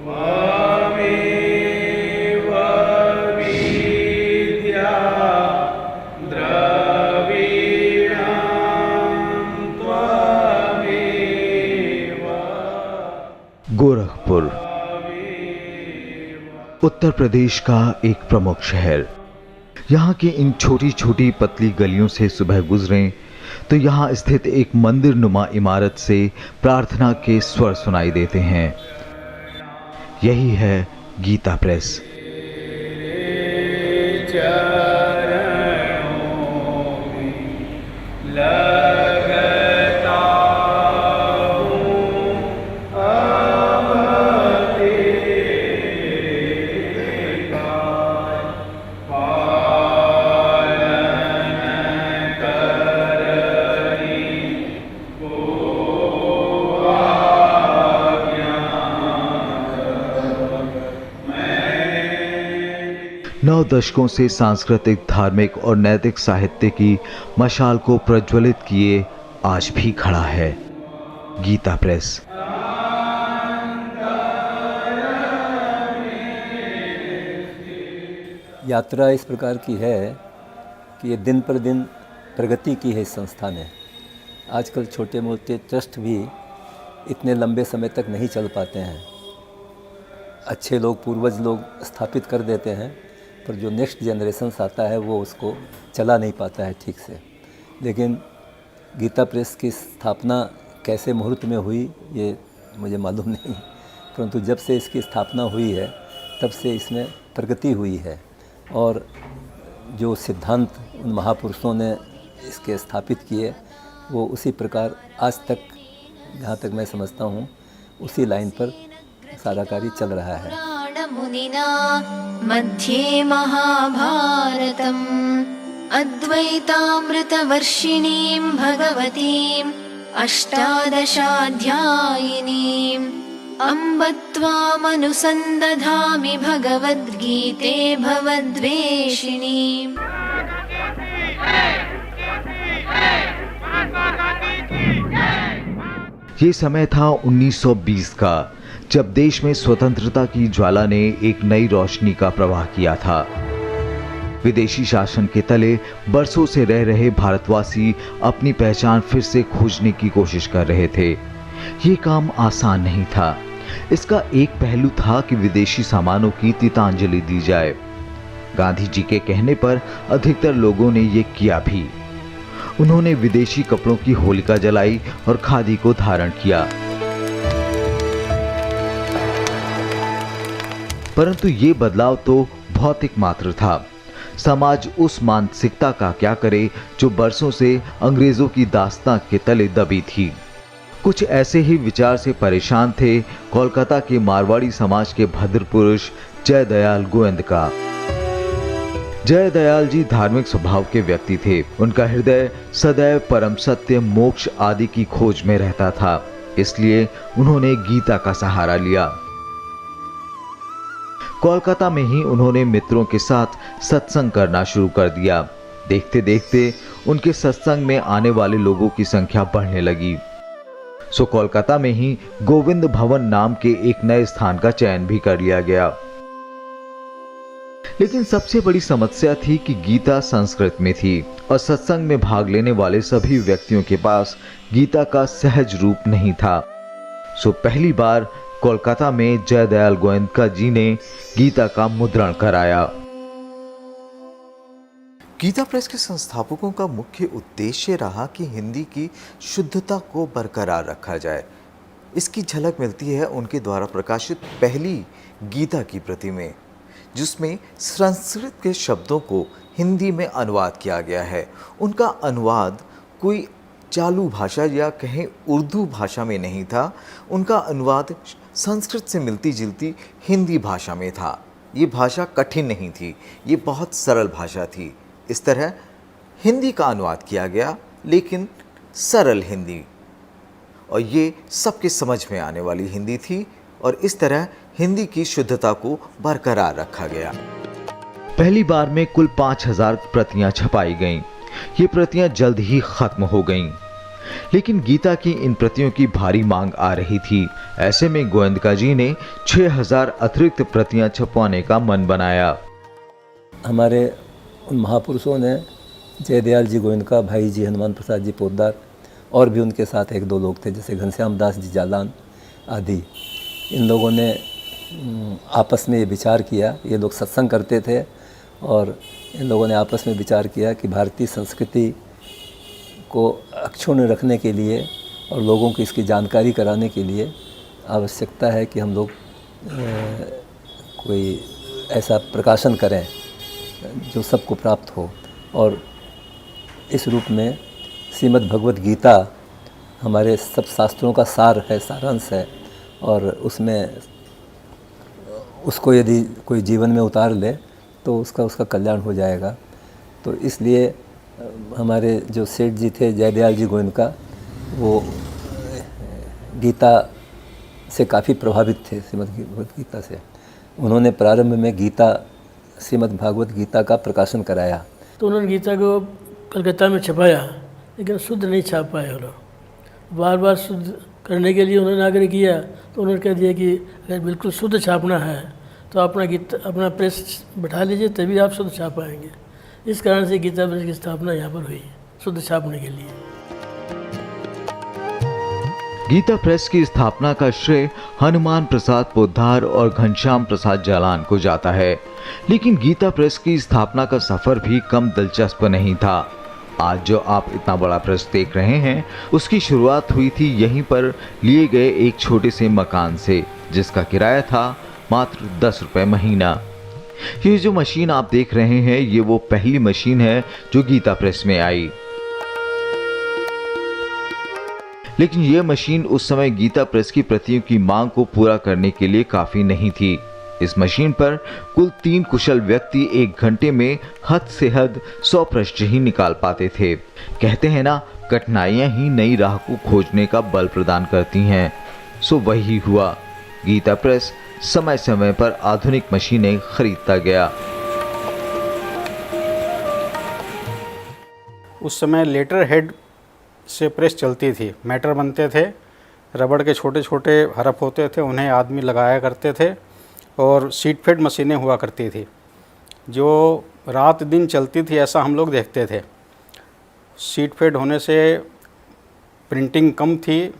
गोरखपुर उत्तर प्रदेश का एक प्रमुख शहर। यहाँ की इन छोटी छोटी पतली गलियों से सुबह गुजरें तो यहाँ स्थित एक मंदिर नुमा इमारत से प्रार्थना के स्वर सुनाई देते हैं। यही है गीता प्रेस। नौ दशकों से सांस्कृतिक, धार्मिक और नैतिक साहित्य की मशाल को प्रज्वलित किए आज भी खड़ा है गीता प्रेस। यात्रा इस प्रकार की है कि ये दिन पर दिन प्रगति की है इस संस्था ने। आजकल छोटे मोटे ट्रस्ट भी इतने लंबे समय तक नहीं चल पाते हैं। अच्छे लोग, पूर्वज लोग स्थापित कर देते हैं, पर जो नेक्स्ट जनरेशन्स आता है वो उसको चला नहीं पाता है ठीक से। लेकिन गीता प्रेस की स्थापना कैसे मुहूर्त में हुई ये मुझे मालूम नहीं, परंतु जब से इसकी स्थापना हुई है तब से इसमें प्रगति हुई है। और जो सिद्धांत उन महापुरुषों ने इसके स्थापित किए वो उसी प्रकार आज तक, जहाँ तक मैं समझता हूँ, उसी लाइन पर सारा कार्य चल रहा है। मुनिना मध्ये महाभारतम् अद्वैतामृतवर्षिणीं भगवतीम् अष्टादशाध्यायिनीम् अम्ब त्वामनुसन्दधामि भगवद्गीते भवद्वेषिणीम्। ये समय था 1920 का, जब देश में स्वतंत्रता की ज्वाला ने एक नई रोशनी का प्रवाह किया था। विदेशी शासन के तले बरसों से रह रहे भारतवासी अपनी पहचान फिर से खोजने की कोशिश कर रहे थे। ये काम आसान नहीं था। इसका एक पहलू था कि विदेशी सामानों की तितांजलि दी जाए। गांधी जी के कहने पर अधिकतर लोगों ने ये किया भी। उन्होंने विदेशी कपड़ों की होलिका जलाई और खादी को धारण किया। परंतु ये बदलाव तो भौतिक मात्र था। समाज उस मानसिकता का क्या करे जो बरसों से अंग्रेजों की दास्तां के तले दबी थी। कुछ ऐसे ही विचार से परेशान थे कोलकाता के मारवाड़ी समाज के भद्र पुरुष जयदयाल गोविंद का। जयदयाल जी धार्मिक स्वभाव के व्यक्ति थे। उनका हृदय सदैव परम सत्य, मोक्ष आदि की खोज में रहता था। इसलिए उन्होंने गीता का सहारा लिया। कोलकाता में ही उन्होंने मित्रों के साथ सत्संग करना शुरू कर दिया। देखते देखते उनके सत्संग में आने वाले लोगों की संख्या बढ़ने लगी। सो कोलकाता में ही गोविंद भवन नाम के एक नए स्थान का चयन भी कर लिया गया। लेकिन सबसे बड़ी समस्या थी कि गीता संस्कृत में थी और सत्संग में भाग लेने वाले सभी व्यक्तियों के पास गीता का सहज रूप नहीं था। सो पहली बार कोलकाता में जयदयाल गोविंद जी ने गीता का मुद्रण कराया। गीता प्रेस के संस्थापकों का मुख्य उद्देश्य रहा कि हिंदी की शुद्धता को बरकरार रखा जाए। इसकी झलक मिलती है उनके द्वारा प्रकाशित पहली गीता की प्रति में, जिसमें संस्कृत के शब्दों को हिंदी में अनुवाद किया गया है। उनका अनुवाद कोई चालू भाषा या कहें उर्दू भाषा में नहीं था। उनका अनुवाद संस्कृत से मिलती जुलती हिंदी भाषा में था। ये भाषा कठिन नहीं थी, ये बहुत सरल भाषा थी। इस तरह हिंदी का अनुवाद किया गया, लेकिन सरल हिंदी, और ये सबके समझ में आने वाली हिंदी थी। और इस तरह हिंदी की शुद्धता को बरकरार रखा गया। पहली बार में कुल 5000 प्रतियां छपाई गईं। ये प्रतियां जल्द ही खत्म हो गईं। लेकिन गीता की इन प्रतियों की भारी मांग आ रही थी। ऐसे में गोयंदका जी ने 6000 अतिरिक्त प्रतियां छपवाने का मन बनाया। हमारे उन महापुरुषों ने जयदयाल जी गोयनका, भाई जी हनुमान प्रसाद जी पोद्दार और भी उनके साथ एक दो लोग थे जैसे घनश्याम दास जी जालान आदि, इन लोगों ने आपस में ये विचार किया। ये लोग सत्संग करते थे और इन लोगों ने आपस में विचार किया कि भारतीय संस्कृति को अक्षुण्ण रखने के लिए और लोगों को इसकी जानकारी कराने के लिए आवश्यकता है कि हम लोग कोई ऐसा प्रकाशन करें जो सबको प्राप्त हो। और इस रूप में श्रीमद् भगवत गीता हमारे सब शास्त्रों का सार है, सारांश है, और उसमें उसको यदि कोई जीवन में उतार ले तो उसका कल्याण हो जाएगा। तो इसलिए हमारे जो सेठ जी थे जयदयाल जी गोयनका, वो गीता से काफ़ी प्रभावित थे, श्रीमद् भगवत गीता से। उन्होंने प्रारंभ में गीता, श्रीमद् भागवत गीता का प्रकाशन कराया। तो उन्होंने गीता को कलकत्ता में छपाया, लेकिन शुद्ध नहीं छाप पाए वो लोग। बार बार शुद्ध करने के लिए उन्होंने आग्रह किया तो उन्होंने कह दिया कि अगर बिल्कुल शुद्ध छापना है तो अपना प्रेस बैठा लीजिए, तभी आप शुद्ध छाप पाएंगे। इस कारण से गीता प्रेस की स्थापना यहाँ पर हुई, शुद्ध छापने के लिए। गीता प्रेस की स्थापना का श्रेय हनुमान प्रसाद पोद्दार और घनश्याम प्रसाद जालान को जाता है। लेकिन गीता प्रेस की स्थापना का सफर भी कम दिलचस्प नहीं था। आज जो आप इतना बड़ा प्रेस देख रहे हैं, उसकी शुरुआत हुई थी यहीं पर लिए गए एक छोटे से मकान से, जिसका किराया था मात्र 10 रुपए महीना। ये जो मशीन आप देख रहे हैं, ये वो पहली मशीन है जो गीता प्रेस में आई। लेकिन यह मशीन उस समय गीता प्रेस की प्रतियों की मांग को पूरा करने के लिए काफी नहीं थी। इस मशीन पर कुल 3 कुशल व्यक्ति 1 घंटे में हद से हद 100 पृष्ठ ही निकाल पाते थे। कहते हैं ना, कठिनाइयां ही नई राह को खोजने का बल प्रदान करती हैं। सो वही हुआ। गीता प्रेस समय समय पर आधुनिक मशीनें खरीदता गया। उस समय लेटर हेड से प्रेस चलती थी, मैटर बनते थे, रबड़ के छोटे छोटे हरफ होते थे, उन्हें आदमी लगाया करते थे, और सीट फेड मशीनें हुआ करती थी जो रात दिन चलती थी, ऐसा हम लोग देखते थे। सीट फेड होने से प्रिंटिंग कम थी,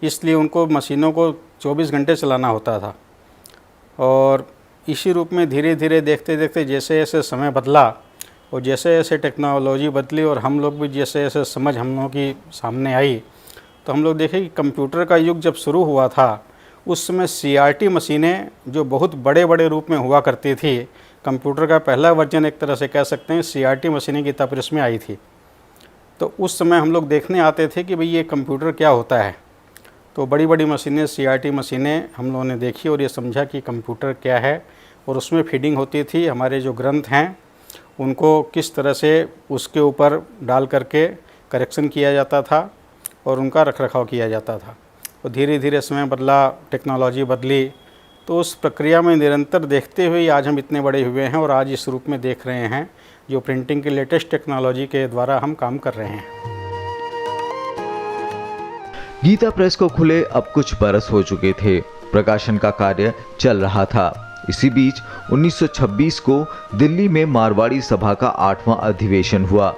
इसलिए उनको मशीनों को 24 घंटे चलाना होता था। और इसी रूप में धीरे धीरे देखते देखते जैसे जैसे समय बदला और जैसे जैसे टेक्नोलॉजी बदली और हम लोग भी जैसे जैसे समझ हम लोगों की सामने आई, तो हम लोग देखे कि कंप्यूटर का युग जब शुरू हुआ था, उस समय CRT मशीनें जो बहुत बड़े बड़े रूप में हुआ करती थी, कंप्यूटर का पहला वर्जन एक तरह से कह सकते हैं CRT मशीनें गीता प्रेस में आई थी। तो उस समय हम लोग देखने आते थे कि भाई ये कंप्यूटर क्या होता है। तो बड़ी बड़ी मशीनें, CRT मशीनें हम लोगों ने देखी और ये समझा कि कंप्यूटर क्या है, और उसमें फीडिंग होती थी। हमारे जो ग्रंथ हैं उनको किस तरह से उसके ऊपर डाल करके करेक्शन किया जाता था और उनका रखरखाव किया जाता था। और धीरे धीरे समय बदला, टेक्नोलॉजी बदली, तो उस प्रक्रिया में निरंतर देखते हुए आज हम इतने बड़े हुए हैं और आज इस रूप में देख रहे हैं जो प्रिंटिंग की लेटेस्ट टेक्नोलॉजी के द्वारा हम काम कर रहे हैं। गीता प्रेस को खुले अब कुछ बरस हो चुके थे। प्रकाशन का कार्य चल रहा था। इसी बीच 1926 को दिल्ली में मारवाड़ी सभा का 8वां अधिवेशन हुआ।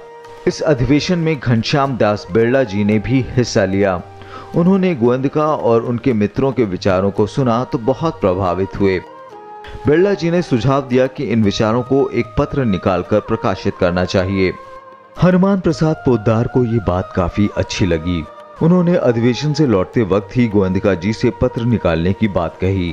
इस अधिवेशन में घनश्याम दास बिरला जी ने भी हिस्सा लिया। उन्होंने गोयंदका और उनके मित्रों के विचारों को सुना तो बहुत प्रभावित हुए। बिरला जी ने सुझाव दिया कि इन विचारों को एक पत्र निकालकर प्रकाशित करना चाहिए। हनुमान प्रसाद पोद्दार को ये बात काफी अच्छी लगी। उन्होंने अधिवेशन से लौटते वक्त ही गोयंदका जी से पत्र निकालने की बात कही।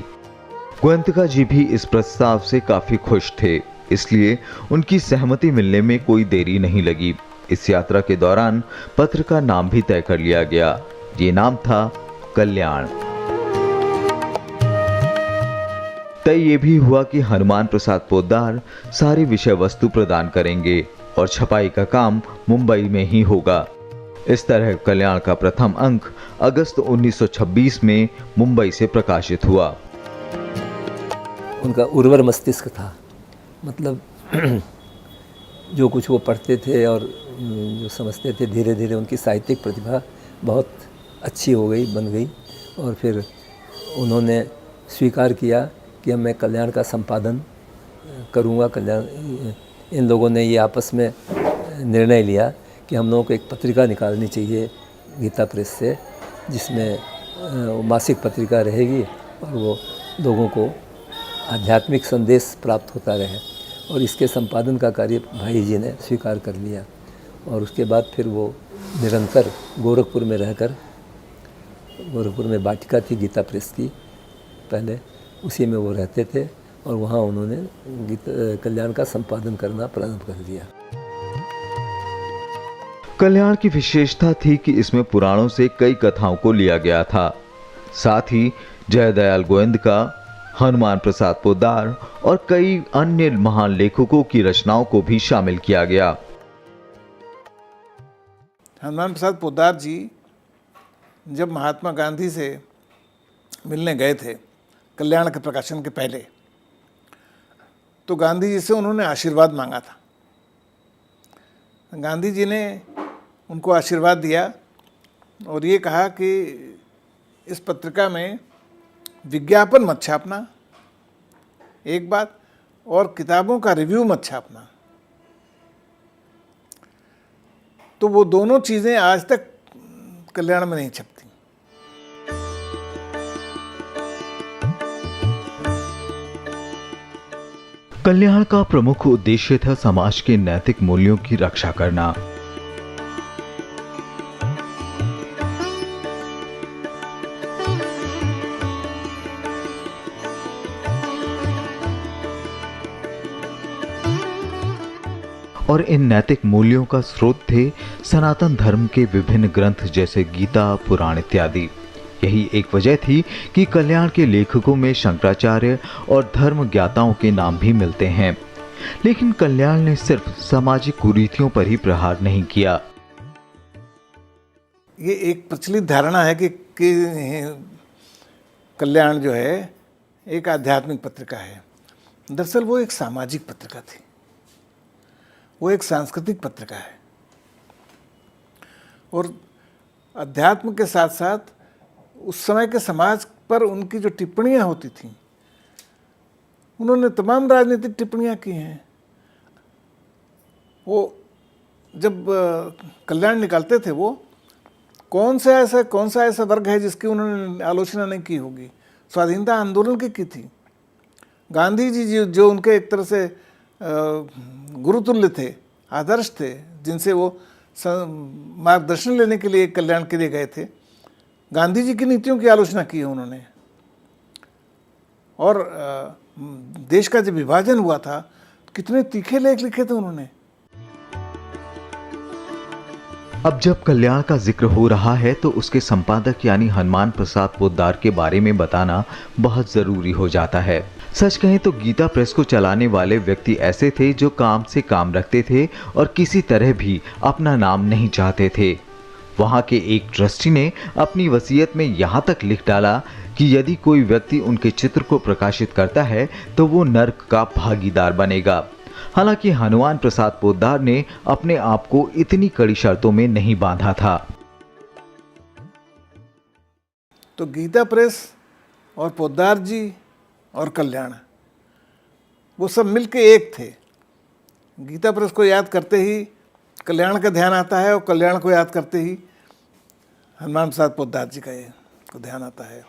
गोयंदका जी भी इस प्रस्ताव से काफी खुश थे, इसलिए उनकी सहमति मिलने में कोई देरी नहीं लगी। इस यात्रा के दौरान पत्र का नाम भी तय कर लिया गया। ये नाम था कल्याण। तय ये भी हुआ कि हनुमान प्रसाद पोद्दार सारी विषय वस्तु प्रदान करेंगे और छपाई का काम मुंबई में ही होगा। इस तरह कल्याण का प्रथम अंक अगस्त 1926 में मुंबई से प्रकाशित हुआ। उनका उर्वर मस्तिष्क था, मतलब जो कुछ वो पढ़ते थे और जो समझते थे, धीरे धीरे उनकी साहित्यिक प्रतिभा बहुत अच्छी हो गई, बन गई। और फिर उन्होंने स्वीकार किया कि अब मैं कल्याण का संपादन करूँगा। कल्याण इन लोगों ने ये आपस में निर्णय लिया कि हम लोगों को एक पत्रिका निकालनी चाहिए गीता प्रेस से, जिसमें वो मासिक पत्रिका रहेगी और वो लोगों को आध्यात्मिक संदेश प्राप्त होता रहे। और इसके संपादन का कार्य भाई जी ने स्वीकार कर लिया। और उसके बाद फिर वो निरंतर गोरखपुर में रहकर, गोरखपुर में वाटिका थी गीता प्रेस की पहले, उसी में वो रहते थे और वहाँ उन्होंने कल्याण का संपादन करना प्रारंभ कर दिया। कल्याण की विशेषता थी कि इसमें पुराणों से कई कथाओं को लिया गया था। साथ ही जयदयाल गोविंद का, हनुमान प्रसाद पोद्दार और कई अन्य महान लेखकों की रचनाओं को भी शामिल किया गया। हनुमान प्रसाद पोद्दार जी जब महात्मा गांधी से मिलने गए थे कल्याण के प्रकाशन के पहले, तो गांधी जी से उन्होंने आशीर्वाद मांगा था। गांधी जी ने उनको आशीर्वाद दिया और ये कहा कि इस पत्रिका में विज्ञापन मत छापना, एक बात, और किताबों का रिव्यू मत छापना। तो वो दोनों चीज़ें आज तक कल्याण में नहीं छपती। कल्याण का प्रमुख उद्देश्य था समाज के नैतिक मूल्यों की रक्षा करना। और इन नैतिक मूल्यों का स्रोत थे सनातन धर्म के विभिन्न ग्रंथ जैसे गीता, पुराण इत्यादि। यही एक वजह थी कि कल्याण के लेखकों में शंकराचार्य और धर्म ज्ञाताओं के नाम भी मिलते हैं। लेकिन कल्याण ने सिर्फ सामाजिक कुरीतियों पर ही प्रहार नहीं किया। ये एक प्रचलित धारणा है कि कल्याण जो है एक आध्यात्मिक पत्रिका है। दरअसल वो एक सामाजिक पत्रिका थी, वो एक सांस्कृतिक पत्रिका है। और अध्यात्म के साथ साथ उस समय के समाज पर उनकी जो टिप्पणियाँ होती थीं, उन्होंने तमाम राजनीतिक टिप्पणियाँ की हैं। वो जब कल्याण निकालते थे, वो कौन सा ऐसा वर्ग है जिसकी उन्होंने आलोचना नहीं की होगी। स्वाधीनता आंदोलन की थी। गांधी जी जो उनके एक तरह से गुरुतुल्य थे, आदर्श थे, जिनसे वो मार्गदर्शन लेने के लिए कल्याण के लिए गए थे, गांधी जी की नीतियों की आलोचना की है उन्होंने। और देश का जब विभाजन हुआ था, कितने तीखे लेख लिखे थे उन्होंने। अब जब कल्याण का जिक्र हो रहा है तो उसके संपादक यानी हनुमान प्रसाद पोद्दार के बारे में बताना बहुत जरूरी हो जाता है। सच कहें तो गीता प्रेस को चलाने वाले व्यक्ति ऐसे थे जो काम से काम रखते थे और किसी तरह भी अपना नाम नहीं चाहते थे। वहां के एक ट्रस्टी ने अपनी वसीयत में यहाँ तक लिख डाला कि यदि कोई व्यक्ति उनके चित्र को प्रकाशित करता है तो वो नर्क का भागीदार बनेगा। हालांकि हनुमान प्रसाद पोद्दार ने अपने आप को इतनी कड़ी शर्तों में नहीं बांधा था। तो गीता प्रेस और पोद्दार जी और कल्याण, वो सब मिलके एक थे। गीता प्रेस को याद करते ही कल्याण का ध्यान आता है और कल्याण को याद करते ही हनुमान प्रसाद पोद्दार जी को ध्यान आता है।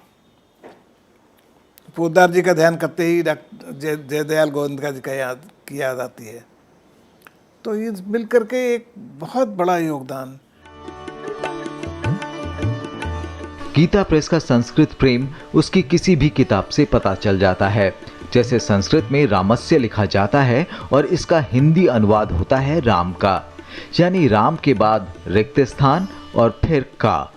पोद्दार जी का ध्यान करते ही डॉक्टर जयदयाल गोविंद जी की याद आती है। तो ये मिल करके एक बहुत बड़ा योगदान। गीता प्रेस का संस्कृत प्रेम उसकी किसी भी किताब से पता चल जाता है। जैसे संस्कृत में रामस्य लिखा जाता है और इसका हिंदी अनुवाद होता है राम का, यानी राम के बाद रिक्त स्थान और फिर का।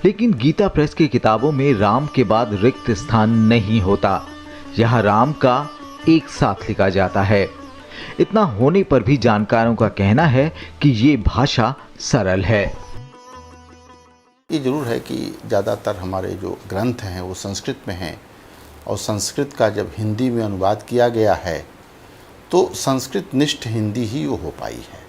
लेकिन गीता प्रेस की किताबों में राम के बाद रिक्त स्थान नहीं होता, यह राम का एक साथ लिखा जाता है। इतना होने पर भी जानकारों का कहना है कि ये भाषा सरल है। ये जरूर है कि ज़्यादातर हमारे जो ग्रंथ हैं वो संस्कृत में हैं और संस्कृत का जब हिंदी में अनुवाद किया गया है तो संस्कृत निष्ठ हिंदी ही वो हो पाई है।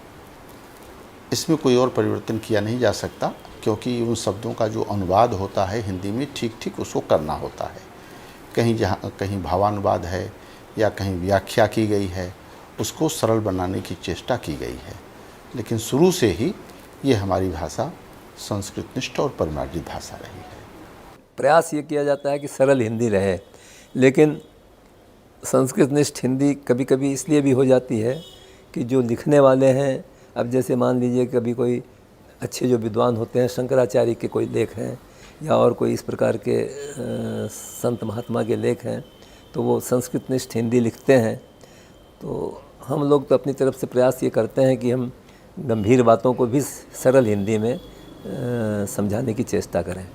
इसमें कोई और परिवर्तन किया नहीं जा सकता, क्योंकि उन शब्दों का जो अनुवाद होता है हिंदी में ठीक ठीक उसको करना होता है। कहीं भावानुवाद है या कहीं व्याख्या की गई है, उसको सरल बनाने की चेष्टा की गई है। लेकिन शुरू से ही ये हमारी भाषा संस्कृतनिष्ठ और परिमार्जित भाषा रही है। प्रयास ये किया जाता है कि सरल हिंदी रहे, लेकिन संस्कृतनिष्ठ हिंदी कभी कभी इसलिए भी हो जाती है कि जो लिखने वाले हैं, अब जैसे मान लीजिए कभी कोई अच्छे जो विद्वान होते हैं, शंकराचार्य के कोई लेख हैं या और कोई इस प्रकार के संत महात्मा के लेख हैं, तो वो संस्कृतनिष्ठ हिंदी लिखते हैं। तो हम लोग तो अपनी तरफ से प्रयास ये करते हैं कि हम गंभीर बातों को भी सरल हिंदी में समझाने की चेष्टा करें।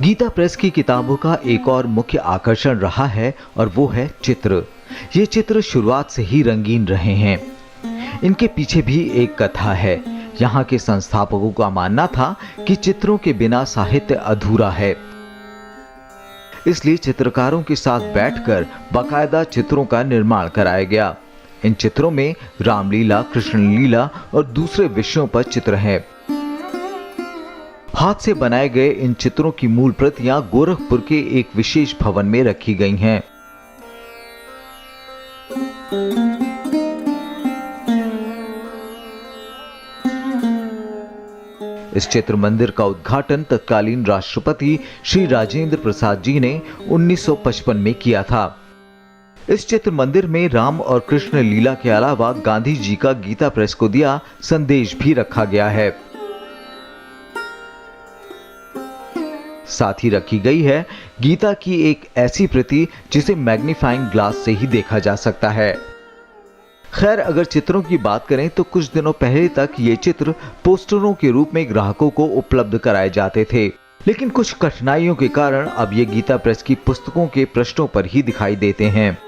गीता प्रेस की किताबों का एक और मुख्य आकर्षण रहा है और वो है चित्र। ये चित्र शुरुआत से ही रंगीन रहे हैं। इनके पीछे भी एक कथा है। यहाँ के संस्थापकों का मानना था कि चित्रों के बिना साहित्य अधूरा है, इसलिए चित्रकारों के साथ बैठकर बाकायदा चित्रों का निर्माण कराया गया। इन चित्रों में रामलीला, कृष्ण लीला और दूसरे विषयों पर चित्र हैं। हाथ से बनाए गए इन चित्रों की मूल प्रतियां गोरखपुर के एक विशेष भवन में रखी गई हैं। इस चित्र मंदिर का उद्घाटन तत्कालीन राष्ट्रपति श्री राजेंद्र प्रसाद जी ने 1955 में किया था। इस चित्र मंदिर में राम और कृष्ण लीला के अलावा गांधी जी का गीता प्रेस को दिया संदेश भी रखा गया है। साथ ही रखी गई है गीता की एक ऐसी प्रति जिसे मैग्नीफाइंग ग्लास से ही देखा जा सकता है। खैर, अगर चित्रों की बात करें तो कुछ दिनों पहले तक ये चित्र पोस्टरों के रूप में ग्राहकों को उपलब्ध कराए जाते थे, लेकिन कुछ कठिनाइयों के कारण अब ये गीता प्रेस की पुस्तकों के पृष्ठों पर ही दिखाई देते हैं।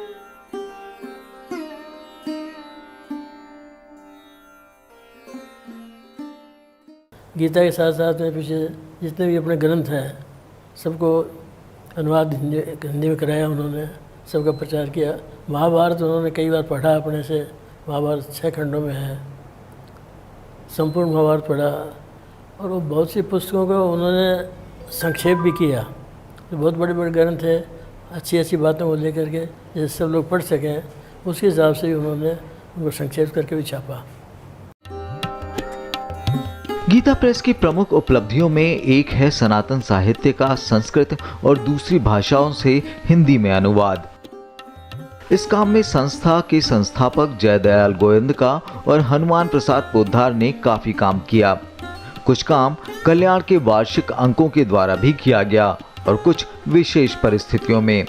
गीता के साथ साथ में पीछे जितने भी अपने ग्रंथ हैं सबको अनुवाद हिंदी में कराया उन्होंने, सबका प्रचार किया। महाभारत उन्होंने कई बार पढ़ा अपने से, महाभारत 6 खंडों में है, संपूर्ण महाभारत पढ़ा। और वो बहुत सी पुस्तकों को उन्होंने संक्षेप भी किया। तो बहुत बड़े बड़े ग्रंथ है, अच्छी अच्छी बातों को लेकर के जैसे सब लोग पढ़ सकें, उसके हिसाब से भी उन्होंने उनको संक्षेप करके भी छापा। गीता प्रेस की प्रमुख उपलब्धियों में एक है सनातन साहित्य का संस्कृत और दूसरी भाषाओं से हिंदी में अनुवाद। इस काम में संस्था के संस्थापक जयदयाल गोविंदका और हनुमान प्रसाद पोद्दार ने काफी काम किया। कुछ काम कल्याण के वार्षिक अंकों के द्वारा भी किया गया और कुछ विशेष परिस्थितियों में,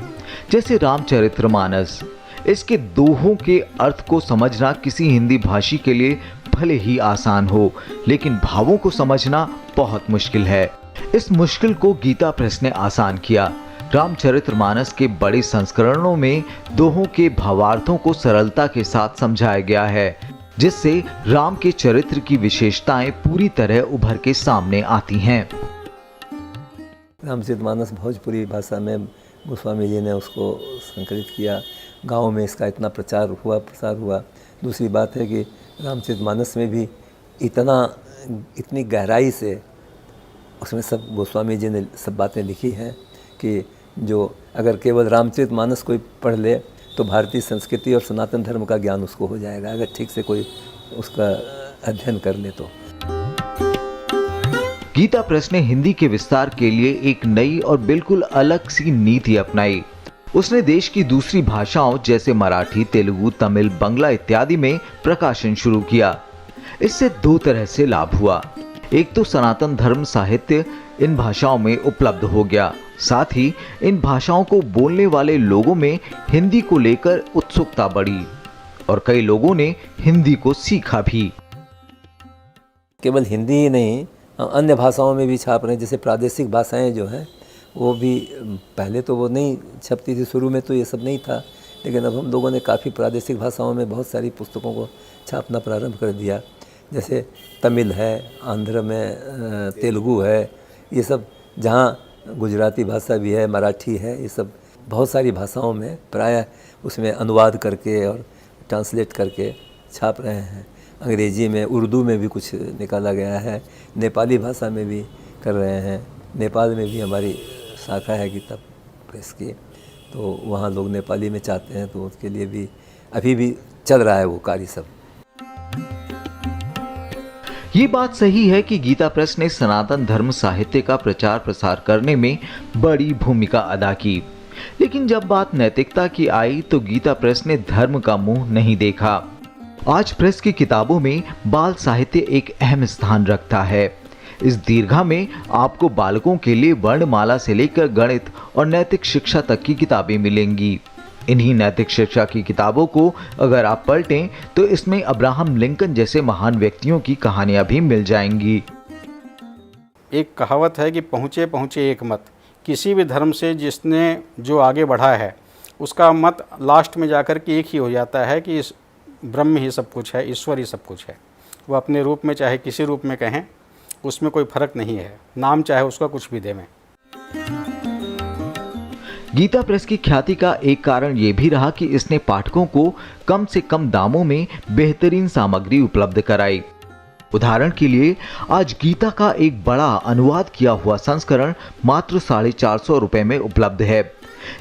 जैसे रामचरितमानस। इसके दोहों के अर्थ को समझना किसी हिंदी भाषी के लिए भले ही आसान हो, लेकिन भावों को समझना बहुत मुश्किल है। इस मुश्किल को गीता प्रेस ने आसान किया। रामचरितमानस के बड़े संस्करणों में दोहों के भावार्थों को सरलता के साथ समझाया गया है, जिससे राम के चरित्र की विशेषताएं पूरी तरह उभर के सामने आती हैं। रामचरितमानस भोजपुरी भाषा में गोस्वामी जी ने उसको संकलित किया। गाँव में इसका इतना प्रसार हुआ। दूसरी बात है कि रामचरितमानस में भी इतनी गहराई से उसमें सब गोस्वामी जी ने सब बातें लिखी हैं कि जो अगर केवल रामचरितमानस कोई पढ़ ले तो भारतीय संस्कृति और सनातन धर्म का ज्ञान उसको हो जाएगा, अगर ठीक से कोई उसका अध्ययन कर ले तो। गीता प्रेस ने हिंदी के विस्तार के लिए एक नई और बिल्कुल अलग सी नीति अपनाई। उसने देश की दूसरी भाषाओं जैसे मराठी, तेलुगु, तमिल, बंगला इत्यादि में प्रकाशन शुरू किया। इससे 2 तरह से लाभ हुआ। एक तो सनातन धर्म साहित्य इन भाषाओं में उपलब्ध हो गया, साथ ही इन भाषाओं को बोलने वाले लोगों में हिंदी को लेकर उत्सुकता बढ़ी और कई लोगों ने हिंदी को सीखा भी। केवल हिंदी ही नहीं, अन्य भाषाओं में भी छाप रहे हैं। जैसे प्रादेशिक भाषाएं जो हैं वो भी, पहले तो वो नहीं छपती थी, शुरू में तो ये सब नहीं था, लेकिन अब हम लोगों ने काफ़ी प्रादेशिक भाषाओं में बहुत सारी पुस्तकों को छापना प्रारंभ कर दिया। जैसे तमिल है, आंध्र में तेलुगु है, ये सब, जहाँ गुजराती भाषा भी है, मराठी है, ये सब बहुत सारी भाषाओं में प्रायः उसमें अनुवाद करके और ट्रांसलेट करके छाप रहे हैं। अंग्रेजी में, उर्दू में भी कुछ निकाला गया है, नेपाली भाषा में भी कर रहे हैं। नेपाल में भी हमारी शाखा है गीता प्रेस की, तो वहाँ लोग नेपाली में चाहते हैं, तो उसके लिए भी अभी भी चल रहा है वो कार्य सब। ये बात सही है कि गीता प्रेस ने सनातन धर्म साहित्य का प्रचार प्रसार करने में बड़ी भूमिका अदा की, लेकिन जब बात नैतिकता की आई तो गीता प्रेस ने धर्म का मुंह नहीं देखा। आज प्रेस की किताबों में बाल साहित्य एक अहम स्थान रखता है। इस दीर्घा में आपको बालकों के लिए वर्णमाला से लेकर गणित और नैतिक शिक्षा तक की किताबें मिलेंगी। इन्हीं नैतिक शिक्षा की किताबों को अगर आप पलटें तो इसमें अब्राहम लिंकन जैसे महान व्यक्तियों की कहानियां भी मिल जाएंगी। एक कहावत है कि पहुँचे पहुँचे एक मत। किसी भी धर्म से जिसने जो आगे बढ़ा है उसका मत लास्ट में जाकर के एक ही हो जाता है कि इस ब्रह्म ही सब कुछ है, ईश्वर ही सब कुछ है। वो अपने रूप में चाहे किसी रूप में कहें, उसमें कोई फर्क नहीं है, नाम चाहे उसका कुछ भी देवें। गीता प्रेस की ख्याति का एक कारण ये भी रहा कि इसने पाठकों को कम से कम दामों में बेहतरीन सामग्री उपलब्ध कराई। उदाहरण के लिए आज गीता का एक बड़ा अनुवाद किया हुआ संस्करण मात्र 450 रुपए में उपलब्ध है,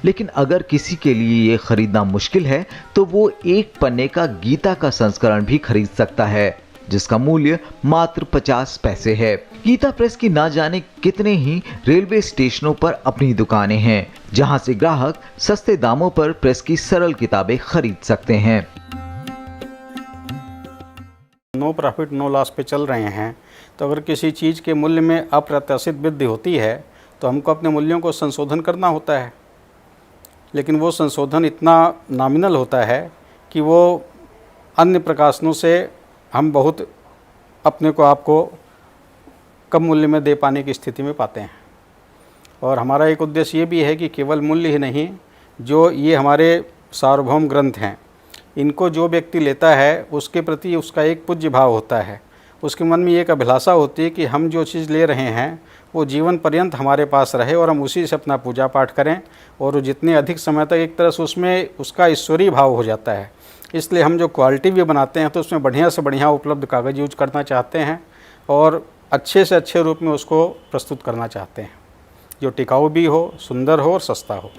लेकिन अगर किसी के लिए ये खरीदना मुश्किल है तो वो एक पन्ने का गीता का संस्करण भी खरीद सकता है, जिसका मूल्य मात्र 50 पैसे है। गीता प्रेस की ना जाने कितने ही रेलवे स्टेशनों पर अपनी दुकानें हैं, जहां से ग्राहक सस्ते दामों पर प्रेस की सरल किताबें खरीद सकते हैं। नो प्रॉफिट नो लॉस पे चल रहे हैं, तो अगर किसी चीज़ के मूल्य में अप्रत्याशित वृद्धि होती है तो हमको अपने मूल्यों को संशोधन करना होता है, लेकिन वो संशोधन इतना नॉमिनल होता है कि वो अन्य प्रकाशनों से हम बहुत अपने को आपको कम मूल्य में दे पाने की स्थिति में पाते हैं। और हमारा एक उद्देश्य ये भी है कि केवल मूल्य ही नहीं, जो ये हमारे सार्वभौम ग्रंथ हैं, इनको जो व्यक्ति लेता है उसके प्रति उसका एक पूज्य भाव होता है। उसके मन में एक अभिलाषा होती है कि हम जो चीज़ ले रहे हैं वो जीवन पर्यंत हमारे पास रहे और हम उसी से अपना पूजा पाठ करें, और जितने अधिक समय तक एक तरह से उसमें उसका ईश्वरीय भाव हो जाता है। इसलिए हम जो क्वालिटी भी बनाते हैं तो उसमें बढ़िया से बढ़िया उपलब्ध कागज़ यूज करना चाहते हैं और अच्छे से अच्छे रूप में उसको प्रस्तुत करना चाहते हैं, जो टिकाऊ भी हो, सुंदर हो और सस्ता हो।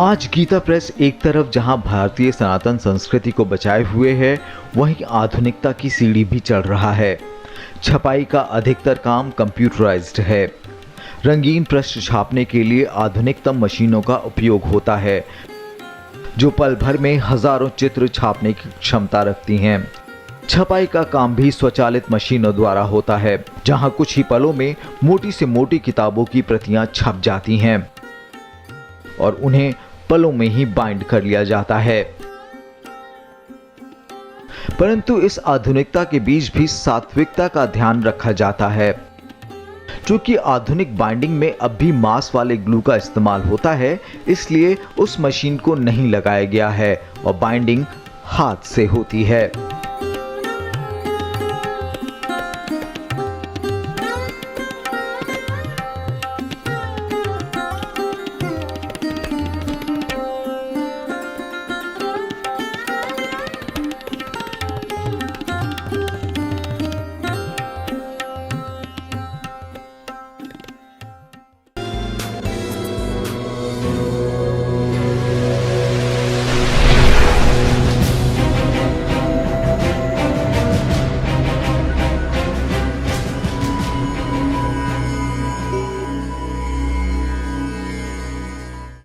आज गीता प्रेस एक तरफ जहां भारतीय सनातन संस्कृति को बचाए हुए है, वहीं आधुनिकता की सीढ़ी भी चढ़ रहा है। छपाई का अधिकतर काम कंप्यूटराइज्ड है। रंगीन पृष्ठ छापने के लिए आधुनिकतम मशीनों का उपयोग होता है, जो पल भर में हजारों चित्र छापने की क्षमता रखती हैं। छपाई का काम भी स्वचालित मशीनों द्वारा होता है, जहां कुछ ही पलों में मोटी से मोटी किताबों की प्रतियां छप जाती हैं और उन्हें पलों में ही बाइंड कर लिया जाता है। परंतु इस आधुनिकता के बीच भी सात्विकता का ध्यान रखा जाता है। चूंकि आधुनिक बाइंडिंग में अब भी मांस वाले ग्लू का इस्तेमाल होता है, इसलिए उस मशीन को नहीं लगाया गया है और बाइंडिंग हाथ से होती है।